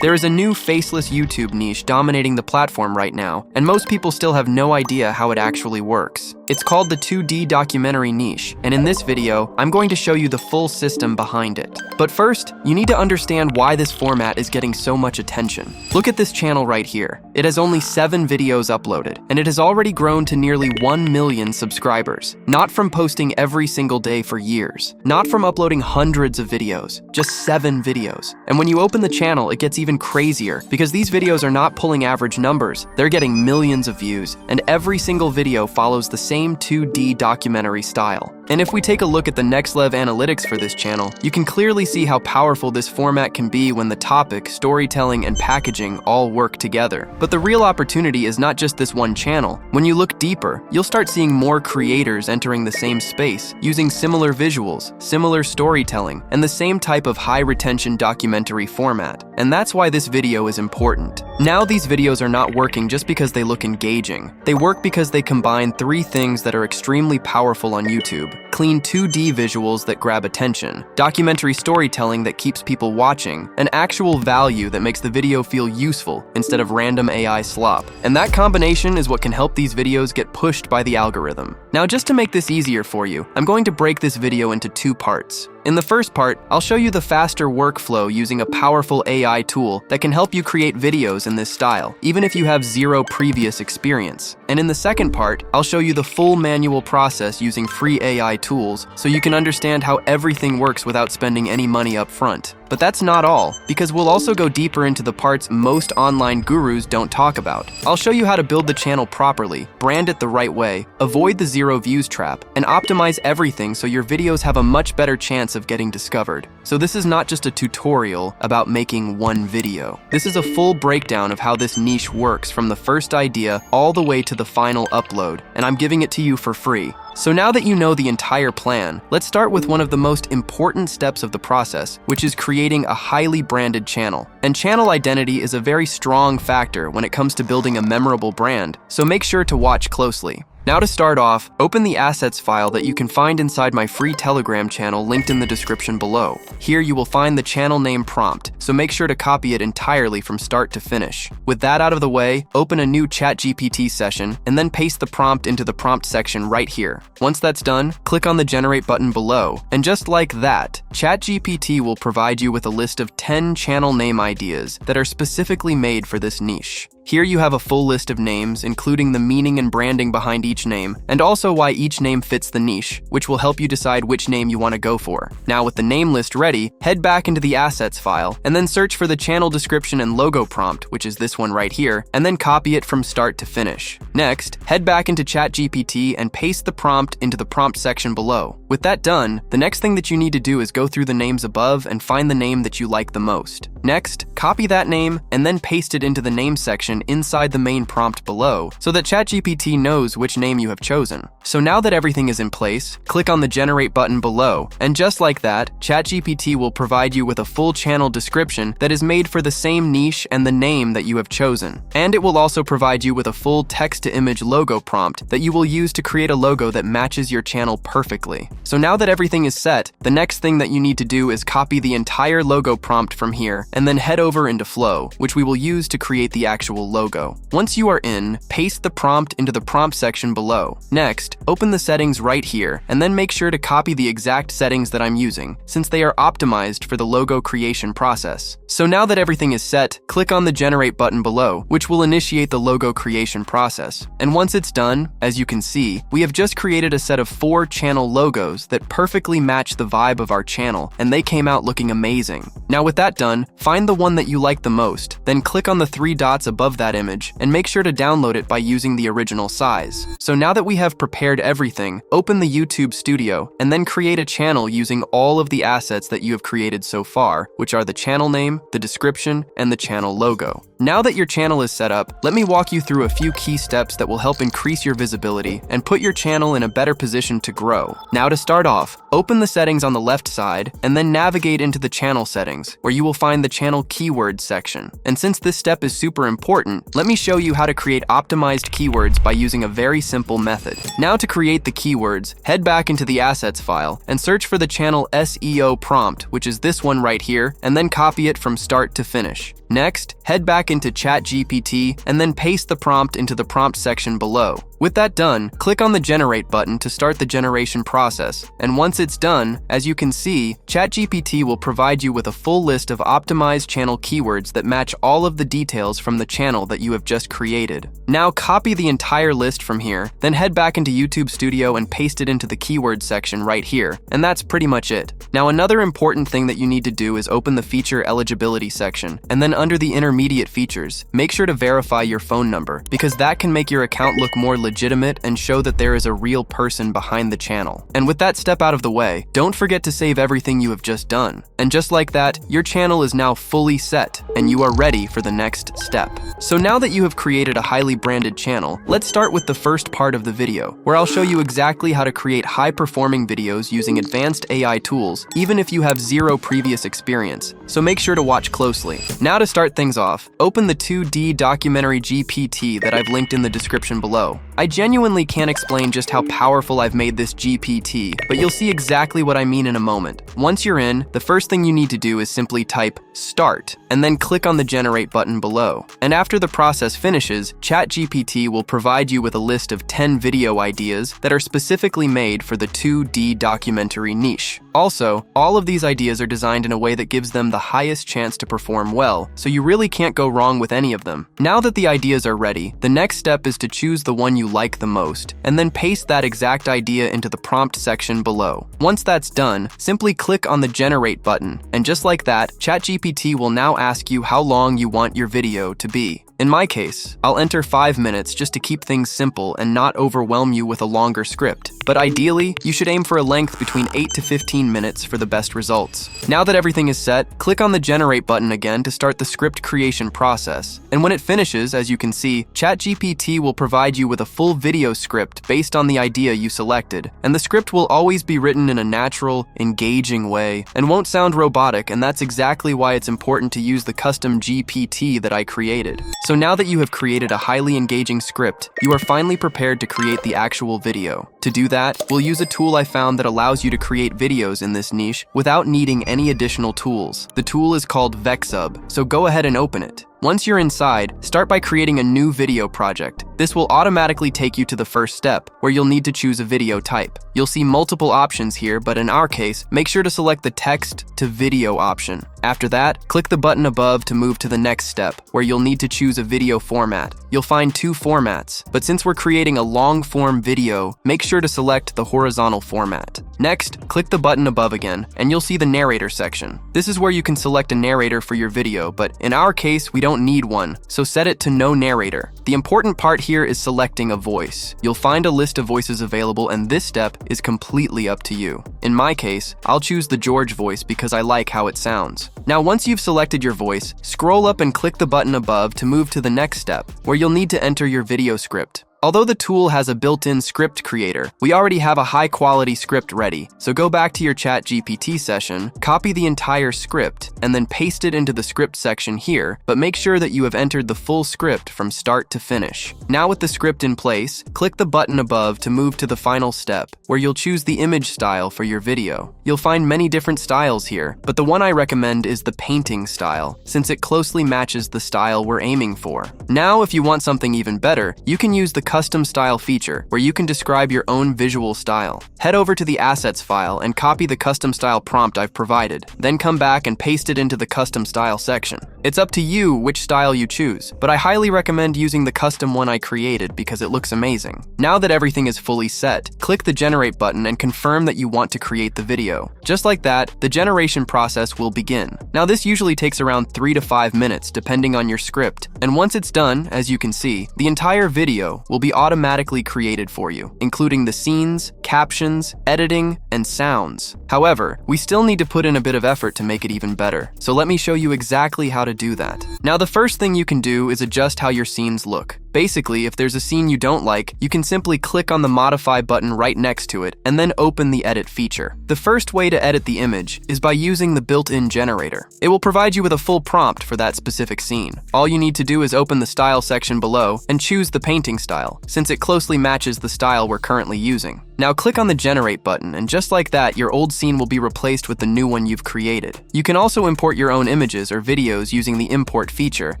There is a new faceless YouTube niche dominating the platform right now, and most people still have no idea how it actually works. It's called the 2D documentary niche, and in this video, I'm going to show you the full system behind it. But first, you need to understand why this format is getting so much attention. Look at this channel right here. It has only 7 videos uploaded, and it has already grown to nearly 1 million subscribers. Not from posting every single day for years. Not from uploading hundreds of videos. Just 7 videos. And when you open the channel, it gets even crazier, because these videos are not pulling average numbers. They're getting millions of views, and every single video follows the same 2D documentary style. And if we take a look at the next level analytics for this channel, you can clearly see how powerful this format can be when the topic, storytelling, and packaging all work together. But the real opportunity is not just this one channel. When you look deeper, you'll start seeing more creators entering the same space, using similar visuals, similar storytelling, and the same type of high-retention documentary format. And that's why this video is important. Now these videos are not working just because they look engaging. They work because they combine 3 things that are extremely powerful on YouTube. Clean 2D visuals that grab attention, documentary storytelling that keeps people watching, and actual value that makes the video feel useful instead of random AI slop. And that combination is what can help these videos get pushed by the algorithm. Now, just to make this easier for you, I'm going to break this video into 2 parts. In the first part, I'll show you the faster workflow using a powerful AI tool that can help you create videos in this style, even if you have 0 previous experience. And in the second part, I'll show you the full manual process using free AI tools so you can understand how everything works without spending any money up front. But that's not all, because we'll also go deeper into the parts most online gurus don't talk about. I'll show you how to build the channel properly, brand it the right way, avoid the 0 views trap, and optimize everything so your videos have a much better chance of getting discovered. So this is not just a tutorial about making one video. This is a full breakdown of how this niche works from the first idea all the way to the final upload, and I'm giving it to you for free. So now that you know the entire plan, let's start with one of the most important steps of the process, which is creating a highly branded channel. And channel identity is a very strong factor when it comes to building a memorable brand, so make sure to watch closely. Now to start off, open the assets file that you can find inside my free Telegram channel linked in the description below. Here you will find the channel name prompt, so make sure to copy it entirely from start to finish. With that out of the way, open a new ChatGPT session and then paste the prompt into the prompt section right here. Once that's done, click on the generate button below, and just like that, ChatGPT will provide you with a list of 10 channel name ideas that are specifically made for this niche. Here you have a full list of names, including the meaning and branding behind each name, and also why each name fits the niche, which will help you decide which name you want to go for. Now with the name list ready, head back into the assets file, and then search for the channel description and logo prompt, which is this one right here, and then copy it from start to finish. Next, head back into ChatGPT and paste the prompt into the prompt section below. With that done, the next thing that you need to do is go through the names above and find the name that you like the most. Next, copy that name and then paste it into the name section inside the main prompt below so that ChatGPT knows which name you have chosen. So now that everything is in place, click on the generate button below, and just like that, ChatGPT will provide you with a full channel description that is made for the same niche and the name that you have chosen. And it will also provide you with a full text-to-image logo prompt that you will use to create a logo that matches your channel perfectly. So now that everything is set, the next thing that you need to do is copy the entire logo prompt from here and then head over into Flow, which we will use to create the actual logo. Once you are in, paste the prompt into the prompt section below. Next, open the settings right here and then make sure to copy the exact settings that I'm using, since they are optimized for the logo creation process. So now that everything is set, click on the generate button below, which will initiate the logo creation process. And once it's done, as you can see, we have just created a set of 4 channel logos that perfectly match the vibe of our channel, and they came out looking amazing. Now with that done, find the one that you like the most, then click on the 3 dots above that image and make sure to download it by using the original size. So now that we have prepared everything, open the YouTube Studio and then create a channel using all of the assets that you have created so far, which are the channel name, the description, and the channel logo. Now that your channel is set up, let me walk you through a few key steps that will help increase your visibility and put your channel in a better position to grow. Now to start off, open the settings on the left side and then navigate into the channel settings, where you will find the channel keywords section. And since this step is super important, let me show you how to create optimized keywords by using a very simple method. Now to create the keywords, head back into the assets file and search for the channel SEO prompt, which is this one right here, and then copy it from start to finish. Next, head back into ChatGPT and then paste the prompt into the prompt section below. With that done, click on the Generate button to start the generation process. And once it's done, as you can see, ChatGPT will provide you with a full list of optimized channel keywords that match all of the details from the channel that you have just created. Now copy the entire list from here, then head back into YouTube Studio and paste it into the keyword section right here. And that's pretty much it. Now another important thing that you need to do is open the feature eligibility section, and then under the intermediate features, make sure to verify your phone number, because that can make your account look more legitimate and show that there is a real person behind the channel. And with that step out of the way, don't forget to save everything you have just done. And just like that, your channel is now fully set, and you are ready for the next step. So now that you have created a highly branded channel, let's start with the first part of the video, where I'll show you exactly how to create high-performing videos using advanced AI tools, even if you have zero previous experience. So make sure to watch closely. Now to start things off, open the 2D documentary GPT that I've linked in the description below. I genuinely can't explain just how powerful I've made this GPT, but you'll see exactly what I mean in a moment. Once you're in, the first thing you need to do is simply type Start, and then click on the Generate button below. And after the process finishes, ChatGPT will provide you with a list of 10 video ideas that are specifically made for the 2D documentary niche. Also, all of these ideas are designed in a way that gives them the highest chance to perform well, so you really can't go wrong with any of them. Now that the ideas are ready, the next step is to choose the one you like the most, and then paste that exact idea into the prompt section below. Once that's done, simply click on the Generate button, and just like that, ChatGPT will now ask you how long you want your video to be. In my case, I'll enter 5 minutes just to keep things simple and not overwhelm you with a longer script. But ideally, you should aim for a length between 8 to 15 minutes for the best results. Now that everything is set, click on the Generate button again to start the script creation process. And when it finishes, as you can see, ChatGPT will provide you with a full video script based on the idea you selected. And the script will always be written in a natural, engaging way and won't sound robotic, and that's exactly why it's important to use the custom GPT that I created. So now that you have created a highly engaging script, you are finally prepared to create the actual video. To do that, we'll use a tool I found that allows you to create videos in this niche without needing any additional tools. The tool is called VexSub, so go ahead and open it. Once you're inside, start by creating a new video project. This will automatically take you to the first step, where you'll need to choose a video type. You'll see multiple options here, but in our case, make sure to select the text to video option. After that, click the button above to move to the next step, where you'll need to choose a video format. You'll find 2 formats, but since we're creating a long-form video, make sure to select the horizontal format. Next, click the button above again, and you'll see the narrator section. This is where you can select a narrator for your video, but in our case, we don't need one, so set it to no narrator. The important part here is selecting a voice. You'll find a list of voices available, and this step is completely up to you. In my case, I'll choose the George voice because I like how it sounds. Now, once you've selected your voice, scroll up and click the button above to move to the next step, where you'll need to enter your video script. Although the tool has a built-in script creator, we already have a high-quality script ready. So go back to your ChatGPT session, copy the entire script, and then paste it into the script section here, but make sure that you have entered the full script from start to finish. Now with the script in place, click the button above to move to the final step, where you'll choose the image style for your video. You'll find many different styles here, but the one I recommend is the painting style, since it closely matches the style we're aiming for. Now, if you want something even better, you can use the custom style feature, where you can describe your own visual style. Head over to the assets file and copy the custom style prompt I've provided. Then come back and paste it into the custom style section. It's up to you which style you choose, but I highly recommend using the custom one I created because it looks amazing. Now that everything is fully set, click the Generate button and confirm that you want to create the video. Just like that, the generation process will begin. Now this usually takes around 3 to 5 minutes depending on your script, and once it's done, as you can see, the entire video will be automatically created for you, including the scenes, captions, editing, and sounds. However, we still need to put in a bit of effort to make it even better, so let me show you exactly how to do that. Now, the first thing you can do is adjust how your scenes look. Basically, if there's a scene you don't like, you can simply click on the Modify button right next to it and then open the Edit feature. The first way to edit the image is by using the built-in generator. It will provide you with a full prompt for that specific scene. All you need to do is open the Style section below and choose the painting style, since it closely matches the style we're currently using. Now click on the Generate button, and just like that, your old scene will be replaced with the new one you've created. You can also import your own images or videos using the Import feature,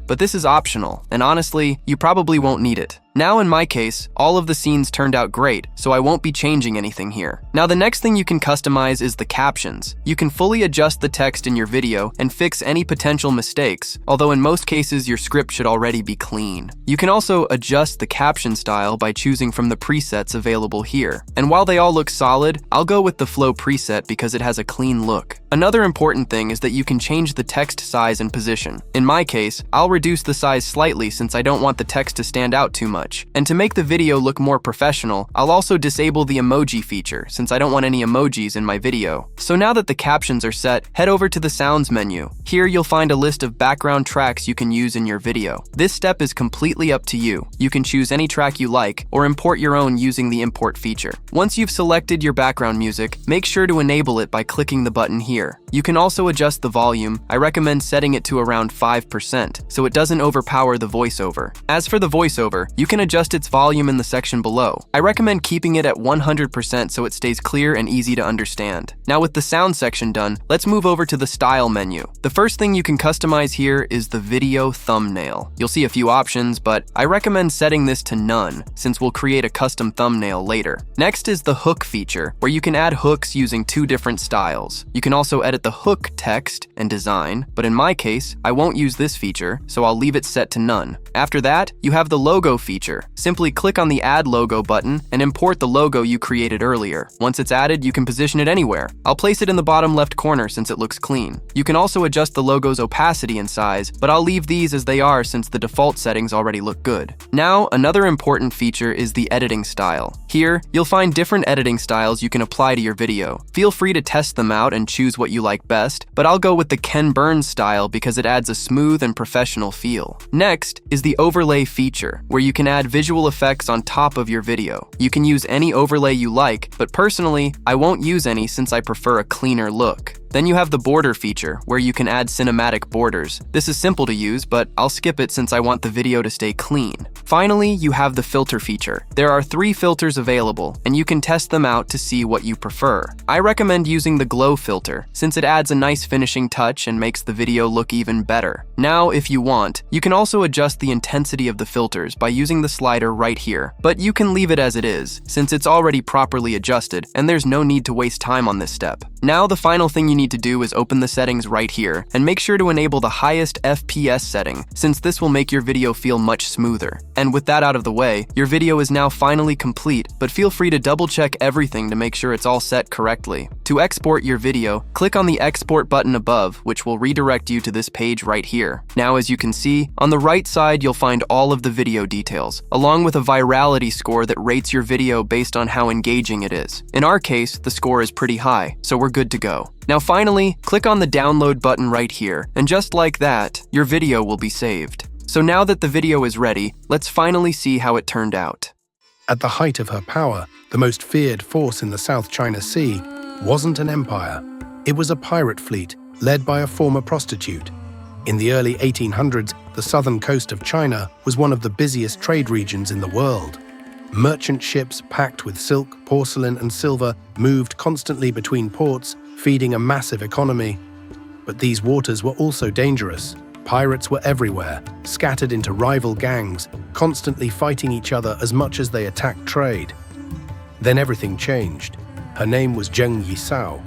but this is optional, and honestly, you probably won't need it. Now in my case, all of the scenes turned out great, so I won't be changing anything here. Now the next thing you can customize is the captions. You can fully adjust the text in your video and fix any potential mistakes, although in most cases your script should already be clean. You can also adjust the caption style by choosing from the presets available here. And while they all look solid, I'll go with the Flow preset because it has a clean look. Another important thing is that you can change the text size and position. In my case, I'll reduce the size slightly since I don't want the text to stand out too much. And to make the video look more professional, I'll also disable the emoji feature since I don't want any emojis in my video. So now that the captions are set, head over to the Sounds menu. Here you'll find a list of background tracks you can use in your video. This step is completely up to you. You can choose any track you like or import your own using the Import feature. Once you've selected your background music, make sure to enable it by clicking the button here. You can also adjust the volume. I recommend setting it to around 5% so it doesn't overpower the voiceover. As for the voiceover, you can adjust its volume in the section below. I recommend keeping it at 100% so it stays clear and easy to understand. Now with the sound section done, let's move over to the Style menu. The first thing you can customize here is the video thumbnail. You'll see a few options, but I recommend setting this to none since we'll create a custom thumbnail later. Next is the hook feature, where you can add hooks using 2 different styles. You can also edit the hook text and design, but in my case, I won't use this feature, so I'll leave it set to none. After that, you have the logo feature. Simply click on the Add Logo button and import the logo you created earlier. Once it's added, you can position it anywhere. I'll place it in the bottom left corner since it looks clean. You can also adjust the logo's opacity and size, but I'll leave these as they are since the default settings already look good. Now, another important feature is the editing style. Here, you'll find different editing styles you can apply to your video. Feel free to test them out and choose what you like best, but I'll go with the Ken Burns style because it adds a smooth and professional feel. Next is the overlay feature, where you can add visual effects on top of your video. You can use any overlay you like, but personally, I won't use any since I prefer a cleaner look. Then you have the border feature, where you can add cinematic borders. This is simple to use, but I'll skip it since I want the video to stay clean. Finally, you have the filter feature. There are 3 filters available, and you can test them out to see what you prefer. I recommend using the glow filter, since it adds a nice finishing touch and makes the video look even better. Now, if you want, you can also adjust the intensity of the filters by using the slider right here, but you can leave it as it is, since it's already properly adjusted, and there's no need to waste time on this step. Now, the final thing you need to do is open the settings right here, and make sure to enable the highest FPS setting, since this will make your video feel much smoother. And with that out of the way, your video is now finally complete, but feel free to double check everything to make sure it's all set correctly. To export your video, click on the Export button above, which will redirect you to this page right here. Now, as you can see, on the right side you'll find all of the video details, along with a virality score that rates your video based on how engaging it is. In our case, the score is pretty high, so we're good to go. Now finally, click on the download button right here, and just like that, your video will be saved. So now that the video is ready, let's finally see how it turned out. At the height of her power, the most feared force in the South China Sea wasn't an empire. It was a pirate fleet led by a former prostitute. In the early 1800s, the southern coast of China was one of the busiest trade regions in the world. Merchant ships packed with silk, porcelain, and silver moved constantly between ports, feeding a massive economy. But these waters were also dangerous. Pirates were everywhere, scattered into rival gangs, constantly fighting each other as much as they attacked trade. Then everything changed. Her name was Zheng Yisao.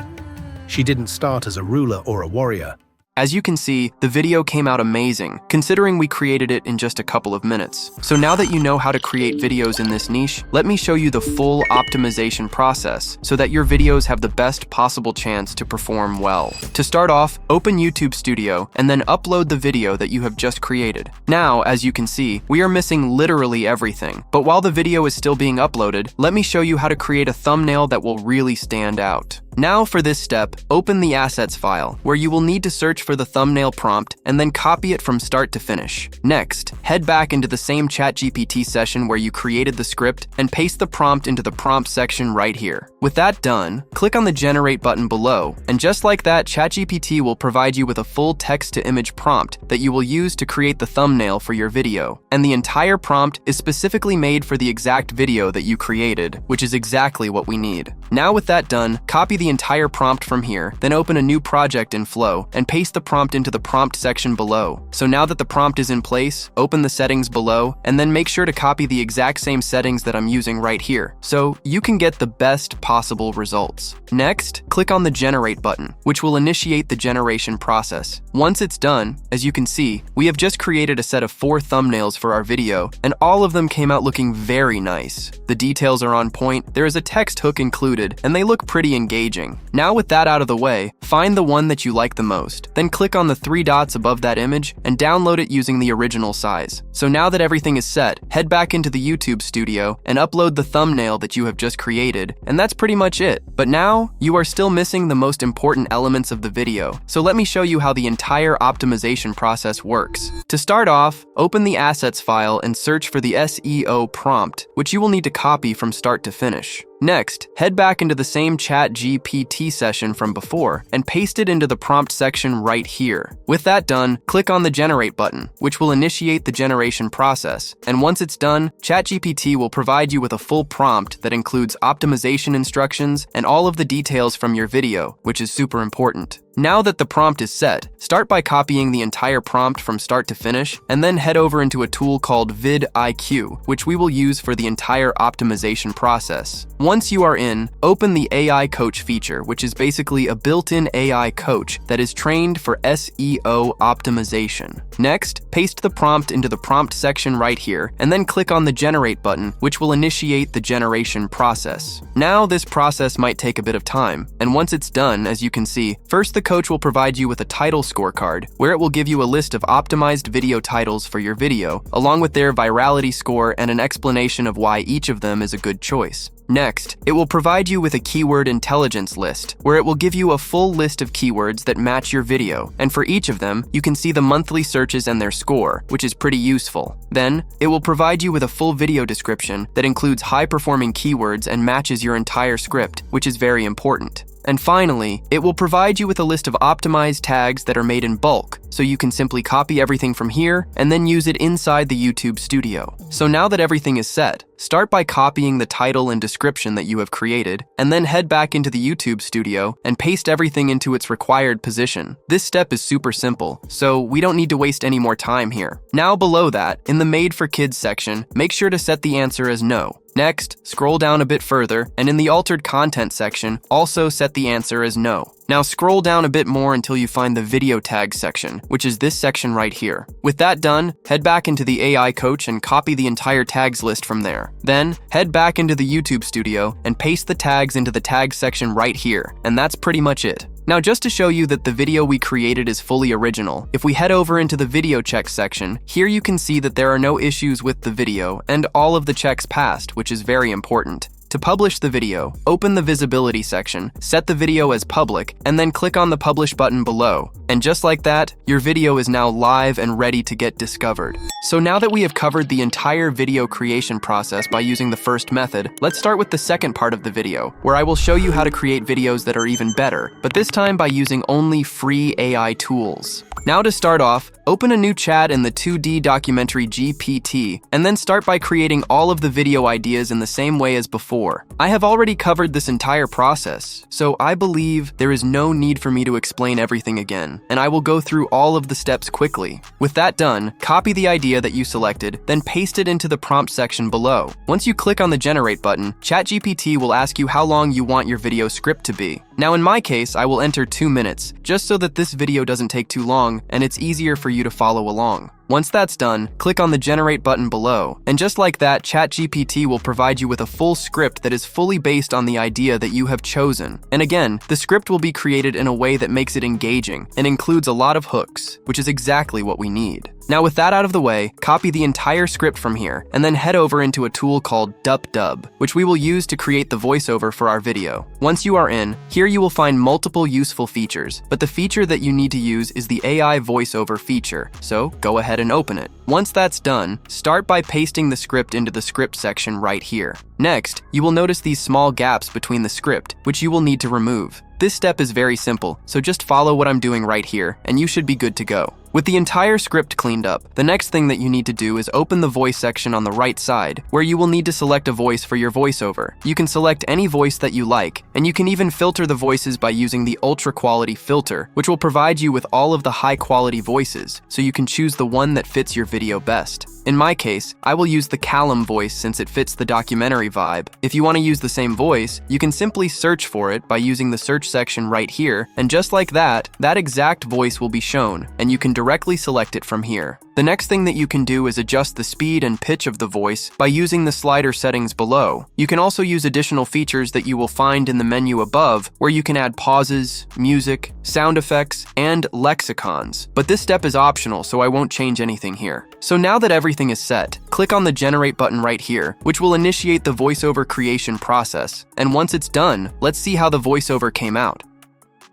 She didn't start as a ruler or a warrior. As you can see, the video came out amazing, considering we created it in just a couple of minutes. So now that you know how to create videos in this niche, let me show you the full optimization process so that your videos have the best possible chance to perform well. To start off, open YouTube Studio and then upload the video that you have just created. Now, as you can see, we are missing literally everything, but while the video is still being uploaded, let me show you how to create a thumbnail that will really stand out. Now for this step, open the assets file, where you will need to search for the thumbnail prompt and then copy it from start to finish. Next, head back into the same ChatGPT session where you created the script and paste the prompt into the prompt section right here. With that done, click on the generate button below, and just like that, ChatGPT will provide you with a full text-to-image prompt that you will use to create the thumbnail for your video. And the entire prompt is specifically made for the exact video that you created, which is exactly what we need. Now with that done, copy the entire prompt from here, then open a new project in Flow and paste the prompt into the prompt section below. So now that the prompt is in place, open the settings below and then make sure to copy the exact same settings that I'm using right here, so you can get the best possible results. Next, click on the generate button, which will initiate the generation process. Once it's done, as you can see, we have just created a set of 4 thumbnails for our video, and all of them came out looking very nice. The details are on point, there is a text hook included, and they look pretty engaging. Now with that out of the way, find the one that you like the most. Then click on the 3 dots above that image and download it using the original size. So now that everything is set, head back into the YouTube Studio and upload the thumbnail that you have just created, and that's pretty much it. But now, you are still missing the most important elements of the video, so let me show you how the entire optimization process works. To start off, open the assets file and search for the SEO prompt, which you will need to copy from start to finish. Next, head back into the same ChatGPT session from before and paste it into the prompt section right here. With that done, click on the generate button, which will initiate the generation process. And once it's done, ChatGPT will provide you with a full prompt that includes optimization instructions and all of the details from your video, which is super important. Now that the prompt is set, start by copying the entire prompt from start to finish, and then head over into a tool called vidIQ, which we will use for the entire optimization process. Once you are in, open the AI Coach feature, which is basically a built-in AI coach that is trained for SEO optimization. Next, paste the prompt into the prompt section right here, and then click on the generate button, which will initiate the generation process. Now this process might take a bit of time, and once it's done, as you can see, first the coach will provide you with a title scorecard, where it will give you a list of optimized video titles for your video, along with their virality score and an explanation of why each of them is a good choice. Next, it will provide you with a keyword intelligence list, where it will give you a full list of keywords that match your video, and for each of them, you can see the monthly searches and their score, which is pretty useful. Then, it will provide you with a full video description that includes high-performing keywords and matches your entire script, which is very important. And finally, it will provide you with a list of optimized tags that are made in bulk, so you can simply copy everything from here and then use it inside the YouTube Studio. So now that everything is set, start by copying the title and description that you have created, and then head back into the YouTube Studio and paste everything into its required position. This step is super simple, so we don't need to waste any more time here. Now below that, in the Made for Kids section, make sure to set the answer as no. Next, scroll down a bit further, and in the Altered Content section, also set the answer as no. Now scroll down a bit more until you find the Video Tags section, which is this section right here. With that done, head back into the AI Coach and copy the entire tags list from there. Then, head back into the YouTube Studio and paste the tags into the tags section right here, and that's pretty much it. Now just to show you that the video we created is fully original, if we head over into the video checks section, here you can see that there are no issues with the video and all of the checks passed, which is very important. To publish the video, open the visibility section, set the video as public, and then click on the publish button below. And just like that, your video is now live and ready to get discovered. So now that we have covered the entire video creation process by using the first method, let's start with the second part of the video, where I will show you how to create videos that are even better, but this time by using only free AI tools. Now to start off, open a new chat in the 2D documentary GPT, and then start by creating all of the video ideas in the same way as before. I have already covered this entire process, so I believe there is no need for me to explain everything again. and I will go through all of the steps quickly. With that done, copy the idea that you selected, then paste it into the prompt section below. Once you click on the Generate button, ChatGPT will ask you how long you want your video script to be. Now in my case, I will enter 2 minutes, just so that this video doesn't take too long and it's easier for you to follow along. Once that's done, click on the Generate button below, and just like that, ChatGPT will provide you with a full script that is fully based on the idea that you have chosen. And again, the script will be created in a way that makes it engaging and includes a lot of hooks, which is exactly what we need. Now with that out of the way, copy the entire script from here, and then head over into a tool called DupDub, which we will use to create the voiceover for our video. Once you are in, here you will find multiple useful features, but the feature that you need to use is the AI voiceover feature, so go ahead and open it. Once that's done, start by pasting the script into the script section right here. Next, you will notice these small gaps between the script, which you will need to remove. This step is very simple, so just follow what I'm doing right here, and you should be good to go. With the entire script cleaned up, the next thing that you need to do is open the voice section on the right side, where you will need to select a voice for your voiceover. You can select any voice that you like, and you can even filter the voices by using the Ultra Quality filter, which will provide you with all of the high quality voices, so you can choose the one that fits your video best. In my case, I will use the Callum voice since it fits the documentary vibe. If you want to use the same voice, you can simply search for it by using the search section right here, and just like that, that exact voice will be shown, and you can directly select it from here. The next thing that you can do is adjust the speed and pitch of the voice by using the slider settings below. You can also use additional features that you will find in the menu above, where you can add pauses, music, sound effects, and lexicons. But this step is optional, so I won't change anything here. So now that everything is set, click on the Generate button right here, which will initiate the voiceover creation process. And once it's done, let's see how the voiceover came out.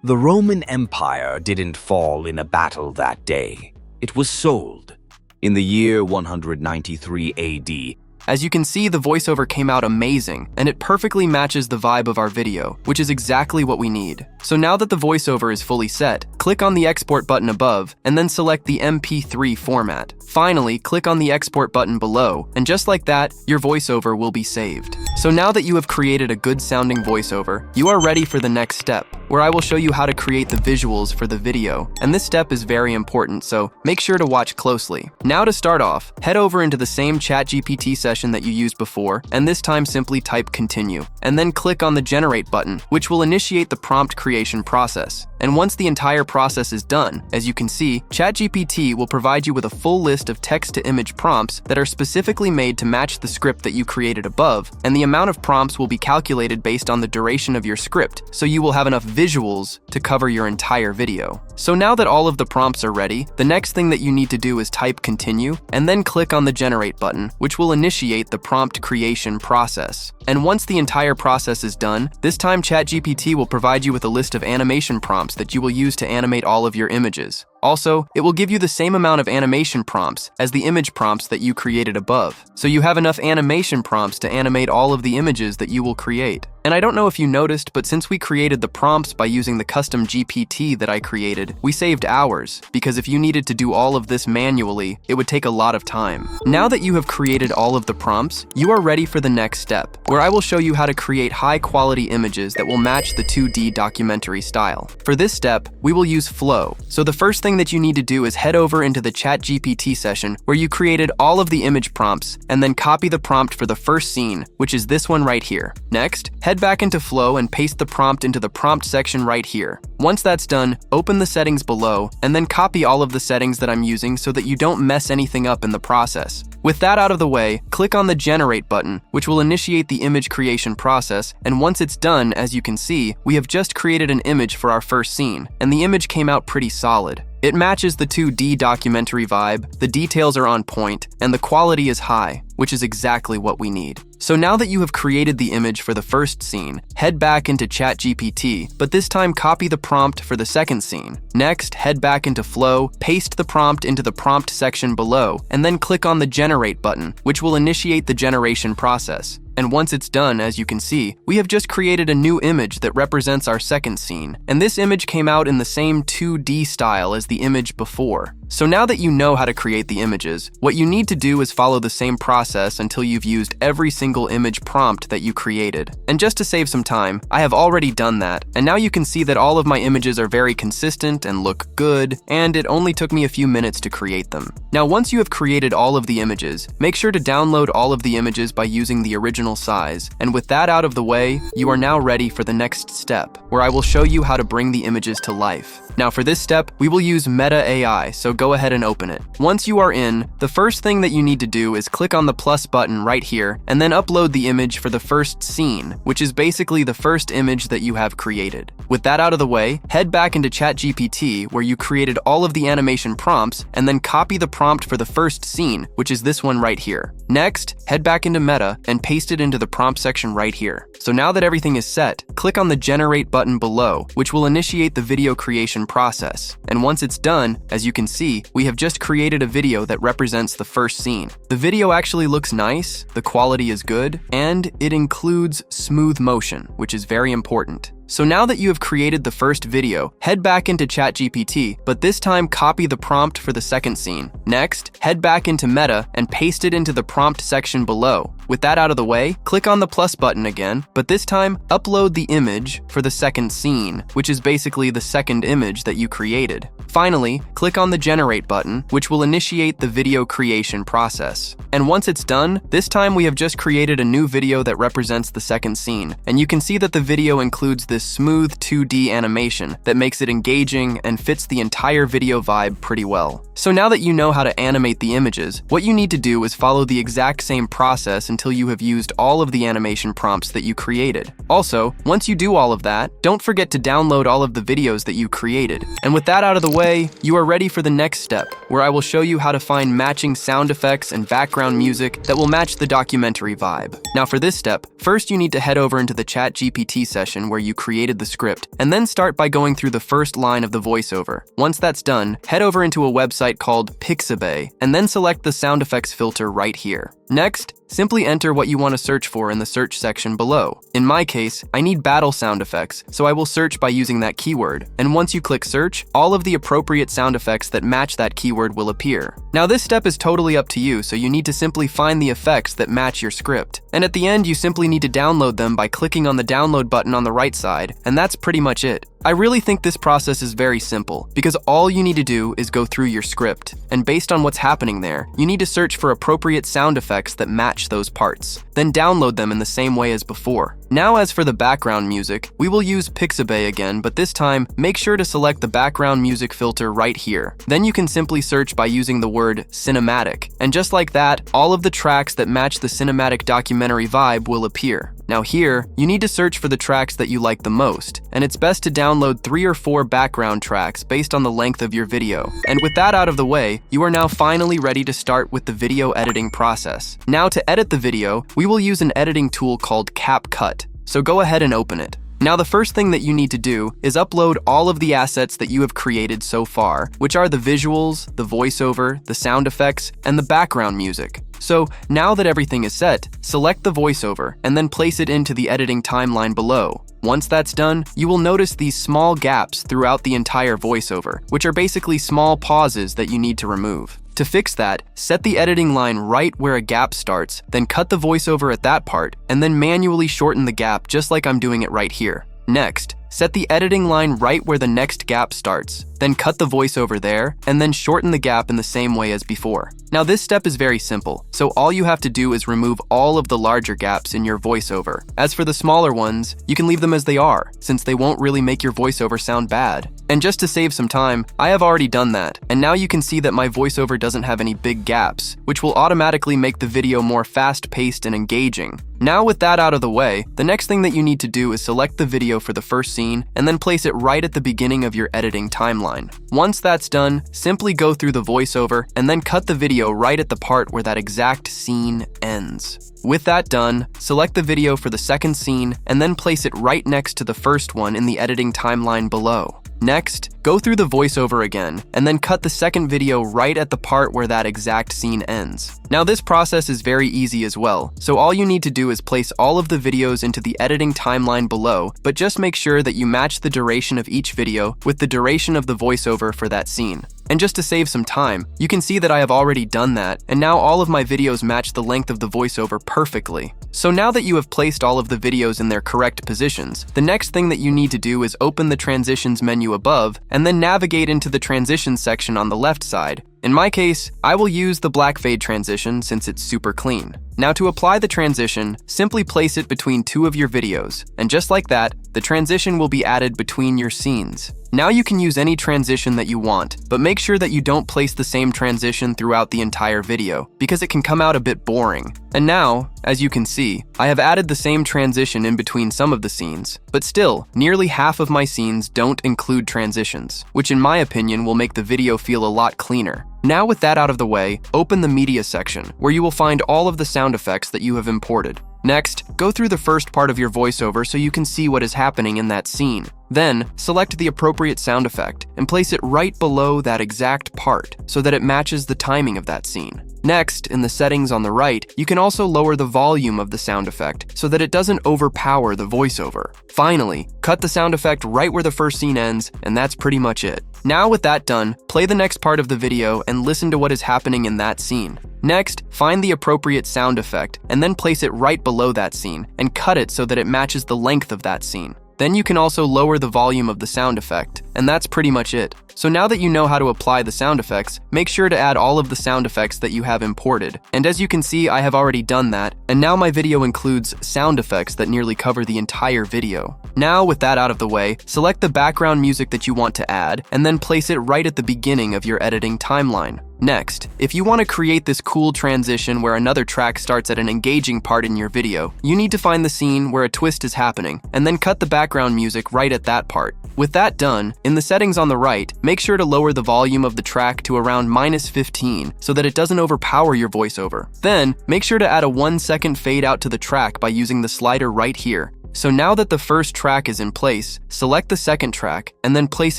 The Roman Empire didn't fall in a battle that day. It was sold. In the year 193 AD, as you can see, the voiceover came out amazing, and it perfectly matches the vibe of our video, which is exactly what we need. So now that the voiceover is fully set, click on the Export button above, and then select the MP3 format. Finally, click on the Export button below, and just like that, your voiceover will be saved. So now that you have created a good sounding voiceover, you are ready for the next step, where I will show you how to create the visuals for the video. And this step is very important, so make sure to watch closely. Now to start off, head over into the same ChatGPT session that you used before, and this time simply type continue, and then click on the Generate button, which will initiate the prompt creation process. And once the entire process is done, as you can see, ChatGPT will provide you with a full list of text-to-image prompts that are specifically made to match the script that you created above, and the amount of prompts will be calculated based on the duration of your script, so you will have enough visuals to cover your entire video. So now that all of the prompts are ready, the next thing that you need to do is type continue, and then click on the Generate button, which will initiate the prompt creation process. And once the entire process is done, this time ChatGPT will provide you with a list of animation prompts that you will use to animate all of your images. Also, it will give you the same amount of animation prompts as the image prompts that you created above. So you have enough animation prompts to animate all of the images that you will create. And I don't know if you noticed, but since we created the prompts by using the custom GPT that I created, we saved hours, because if you needed to do all of this manually, it would take a lot of time. Now that you have created all of the prompts, you are ready for the next step, where I will show you how to create high-quality images that will match the 2D documentary style. For this step, we will use Flow. So the first thing that you need to do is head over into the ChatGPT session where you created all of the image prompts, and then copy the prompt for the first scene, which is this one right here. Next, head back into Flow and paste the prompt into the prompt section right here. Once that's done, open the settings below, and then copy all of the settings that I'm using so that you don't mess anything up in the process. With that out of the way, click on the Generate button, which will initiate the image creation process, and once it's done, as you can see, we have just created an image for our first scene, and the image came out pretty solid. It matches the 2D documentary vibe, the details are on point, and the quality is high, which is exactly what we need. So now that you have created the image for the first scene, head back into ChatGPT, but this time copy the prompt for the second scene. Next, head back into Flow, paste the prompt into the prompt section below, and then click on the Generate button, which will initiate the generation process. And once it's done, as you can see, we have just created a new image that represents our second scene. And this image came out in the same 2D style as the image before. So now that you know how to create the images, what you need to do is follow the same process until you've used every single image prompt that you created. And just to save some time, I have already done that, and now you can see that all of my images are very consistent and look good, and it only took me a few minutes to create them. Now, once you have created all of the images, make sure to download all of the images by using the original size. And with that out of the way, you are now ready for the next step, where I will show you how to bring the images to life. Now for this step, we will use Meta AI, so go ahead and open it. Once you are in, the first thing that you need to do is click on the plus button right here, and then upload the image for the first scene, which is basically the first image that you have created. With that out of the way, head back into ChatGPT, where you created all of the animation prompts, and then copy the prompt for the first scene, which is this one right here. Next, head back into Meta and paste it into the prompt section right here. So now that everything is set, click on the Generate button below, which will initiate the video creation process. And once it's done, as you can see, we have just created a video that represents the first scene. The video actually looks nice, the quality is good, and it includes smooth motion, which is very important. So now that you have created the first video, head back into ChatGPT, but this time copy the prompt for the second scene. Next, head back into Meta and paste it into the prompt section below. With that out of the way, click on the plus button again, but this time upload the image for the second scene, which is basically the second image that you created. Finally, click on the Generate button, which will initiate the video creation process. And once it's done, this time we have just created a new video that represents the second scene, and you can see that the video includes this smooth 2D animation that makes it engaging and fits the entire video vibe pretty well. So now that you know how to animate the images, what you need to do is follow the exact same process until you have used all of the animation prompts that you created. Also, once you do all of that, don't forget to download all of the videos that you created. And with that out of the way, you are ready for the next step, where I will show you how to find matching sound effects and background music that will match the documentary vibe. Now for this step, first you need to head over into the ChatGPT session where you created the script, and then start by going through the first line of the voiceover. Once that's done, head over into a website called Pixabay, and then select the sound effects filter right here. Next, simply enter what you want to search for in the search section below. In my case, I need battle sound effects, so I will search by using that keyword. And once you click search, all of the appropriate sound effects that match that keyword will appear. Now this step is totally up to you, so you need to simply find the effects that match your script. And at the end, you simply need to download them by clicking on the download button on the right side, and that's pretty much it. I really think this process is very simple, because all you need to do is go through your script, and based on what's happening there, you need to search for appropriate sound effects that match those parts, then download them in the same way as before. Now as for the background music, we will use Pixabay again, but this time, make sure to select the background music filter right here. Then you can simply search by using the word cinematic, and just like that, all of the tracks that match the cinematic documentary vibe will appear. Now here, you need to search for the tracks that you like the most, and it's best to download 3 or 4 background tracks based on the length of your video. And with that out of the way, you are now finally ready to start with the video editing process. Now to edit the video, we will use an editing tool called CapCut, so go ahead and open it. Now the first thing that you need to do is upload all of the assets that you have created so far, which are the visuals, the voiceover, the sound effects, and the background music. So now that everything is set, select the voiceover and then place it into the editing timeline below. Once that's done, you will notice these small gaps throughout the entire voiceover, which are basically small pauses that you need to remove. To fix that, set the editing line right where a gap starts, then cut the voiceover at that part, and then manually shorten the gap just like I'm doing it right here. Next, set the editing line right where the next gap starts, then cut the voiceover there, and then shorten the gap in the same way as before. Now this step is very simple, so all you have to do is remove all of the larger gaps in your voiceover. As for the smaller ones, you can leave them as they are, since they won't really make your voiceover sound bad. And just to save some time, I have already done that, and now you can see that my voiceover doesn't have any big gaps, which will automatically make the video more fast-paced and engaging. Now with that out of the way, the next thing that you need to do is select the video for the first scene and then place it right at the beginning of your editing timeline. Once that's done, simply go through the voiceover and then cut the video right at the part where that exact scene ends. With that done, select the video for the second scene and then place it right next to the first one in the editing timeline below. Next, go through the voiceover again, and then cut the second video right at the part where that exact scene ends. Now this process is very easy as well, so all you need to do is place all of the videos into the editing timeline below, but just make sure that you match the duration of each video with the duration of the voiceover for that scene. And just to save some time, you can see that I have already done that, and now all of my videos match the length of the voiceover perfectly. So now that you have placed all of the videos in their correct positions, the next thing that you need to do is open the transitions menu above and then navigate into the transitions section on the left side. In my case, I will use the black fade transition since it's super clean. Now to apply the transition, simply place it between two of your videos, and just like that, the transition will be added between your scenes. Now you can use any transition that you want, but make sure that you don't place the same transition throughout the entire video, because it can come out a bit boring. And now, as you can see, I have added the same transition in between some of the scenes, but still, nearly half of my scenes don't include transitions, which in my opinion will make the video feel a lot cleaner. Now with that out of the way, open the media section, where you will find all of the sound effects that you have imported. Next, go through the first part of your voiceover so you can see what is happening in that scene. Then, select the appropriate sound effect and place it right below that exact part so that it matches the timing of that scene. Next, in the settings on the right, you can also lower the volume of the sound effect so that it doesn't overpower the voiceover. Finally, cut the sound effect right where the first scene ends, and that's pretty much it. Now with that done, play the next part of the video and listen to what is happening in that scene. Next, find the appropriate sound effect and then place it right below that scene and cut it so that it matches the length of that scene. Then you can also lower the volume of the sound effect, and that's pretty much it. So now that you know how to apply the sound effects, make sure to add all of the sound effects that you have imported. And as you can see, I have already done that, and now my video includes sound effects that nearly cover the entire video. Now, with that out of the way, select the background music that you want to add, and then place it right at the beginning of your editing timeline. Next, if you want to create this cool transition where another track starts at an engaging part in your video, you need to find the scene where a twist is happening, and then cut the background music right at that part. With that done, in the settings on the right, make sure to lower the volume of the track to around -15 so that it doesn't overpower your voiceover. Then, make sure to add a 1-second fade out to the track by using the slider right here. So now that the first track is in place, select the second track and then place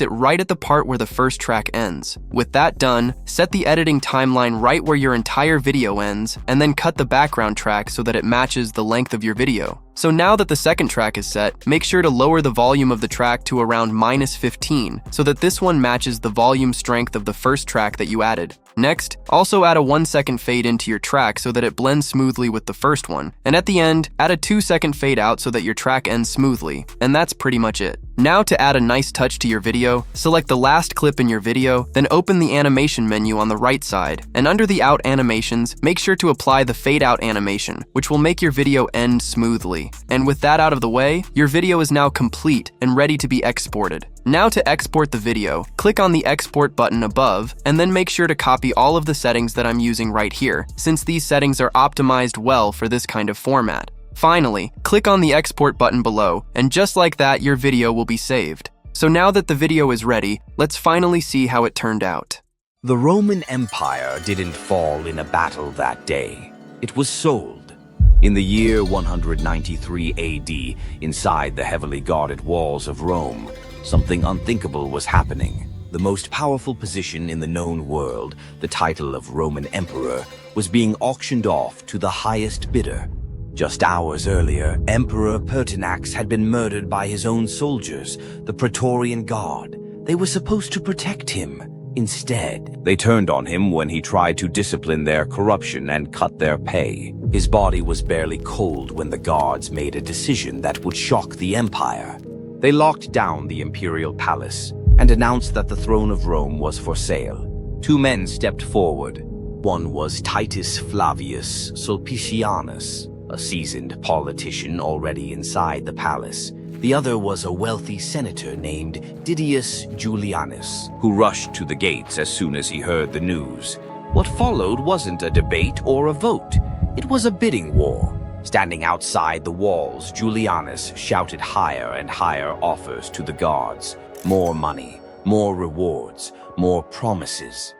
it right at the part where the first track ends. With that done, set the editing timeline right where your entire video ends and then cut the background track so that it matches the length of your video. So now that the second track is set, make sure to lower the volume of the track to around -15 so that this one matches the volume strength of the first track that you added. Next, also add a 1-second fade into your track so that it blends smoothly with the first one. And at the end, add a 2-second fade out so that your track ends smoothly. And that's pretty much it. Now to add a nice touch to your video, select the last clip in your video, then open the animation menu on the right side. And under the out animations, make sure to apply the fade out animation, which will make your video end smoothly. And with that out of the way, your video is now complete and ready to be exported. Now to export the video, click on the export button above, and then make sure to copy all of the settings that I'm using right here, since these settings are optimized well for this kind of format. Finally, click on the export button below, and just like that, your video will be saved. So now that the video is ready, let's finally see how it turned out. The Roman Empire didn't fall in a battle that day. It was sold. In the year 193 AD, inside the heavily guarded walls of Rome, something unthinkable was happening. The most powerful position in the known world, the title of Roman Emperor, was being auctioned off to the highest bidder. Just hours earlier, Emperor Pertinax had been murdered by his own soldiers, the Praetorian Guard. They were supposed to protect him. Instead, they turned on him when he tried to discipline their corruption and cut their pay. His body was barely cold when the guards made a decision that would shock the empire. They locked down the imperial palace and announced that the throne of Rome was for sale. Two men stepped forward. One was Titus Flavius Sulpicianus, a seasoned politician already inside the palace. The other was a wealthy senator named Didius Julianus, who rushed to the gates as soon as he heard the news. What followed wasn't a debate or a vote. It was a bidding war. Standing outside the walls, Julianus shouted higher and higher offers to the guards. More money, more rewards, more promises.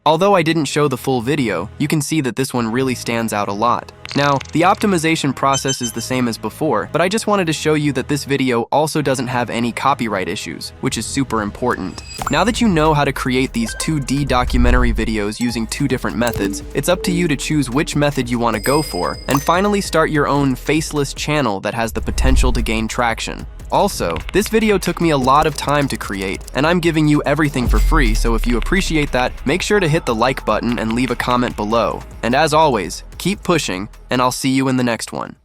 Although I didn't show the full video, you can see that this one really stands out a lot. Now, the optimization process is the same as before, but I just wanted to show you that this video also doesn't have any copyright issues, which is super important. Now that you know how to create these 2D documentary videos using two different methods, it's up to you to choose which method you want to go for, and finally start your own faceless channel that has the potential to gain traction. Also, this video took me a lot of time to create, and I'm giving you everything for free, so if you appreciate that, make sure to hit the like button and leave a comment below. And as always, keep pushing, and I'll see you in the next one.